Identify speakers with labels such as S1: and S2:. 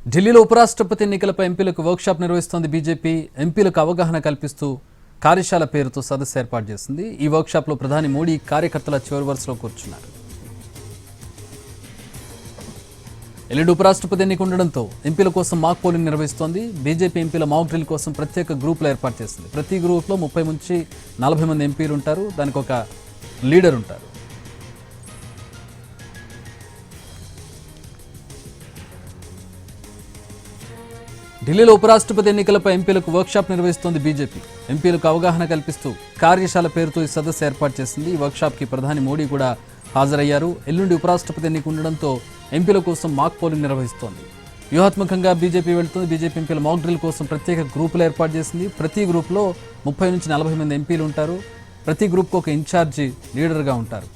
S1: ఢిల్లీలో ఉపరాష్ట్రపతి ఎన్నికలపై ఎంపీలకు వర్క్షాప్ నిర్వహిస్తోంది బీజేపీ. ఎంపీలకు అవగాహన కల్పిస్తూ కార్యశాల పేరుతో సదస్సు ఏర్పాటు చేసింది. ఈ వర్క్షాప్లో ప్రధాని మోడీ కార్యకర్తల చివరి వరుసలో కూర్చున్నారు. ఎల్లుండి ఉపరాష్ట్రపతి ఎన్నిక ఉండడంతో ఎంపీల కోసం మాక్ పోలింగ్ నిర్వహిస్తోంది. బీజేపీ ఎంపీల మాక్ డ్రిల్ కోసం ప్రత్యేక గ్రూపులు ఏర్పాటు చేసింది. ప్రతి గ్రూప్లో 30 నుంచి 40 మంది ఎంపీలు ఉంటారు. దానికి ఒక లీడర్ ఉంటారు. ఢిల్లీలో ఉపరాష్ట్రపతి ఎన్నికలపై ఎంపీలకు వర్క్షాప్ నిర్వహిస్తోంది బీజేపీ. ఎంపీలకు అవగాహన కల్పిస్తూ కార్యశాల పేరుతో ఈ సదస్సు ఏర్పాటు చేసింది. ఈ వర్క్షాప్కి ప్రధాని మోడీ కూడా హాజరయ్యారు. ఎల్లుండి ఉపరాష్ట్రపతి ఎన్నిక ఉండడంతో ఎంపీల కోసం మాక్ పోలింగ్ నిర్వహిస్తోంది. వ్యూహాత్మకంగా బీజేపీ వెళ్తుంది. బీజేపీ ఎంపీల మాక్ డ్రిల్ కోసం ప్రత్యేక గ్రూపులు ఏర్పాటు చేసింది. ప్రతి గ్రూప్లో 30 నుంచి 40 మంది ఎంపీలు ఉంటారు. ప్రతి గ్రూప్కు ఒక ఇన్ఛార్జి లీడర్గా ఉంటారు.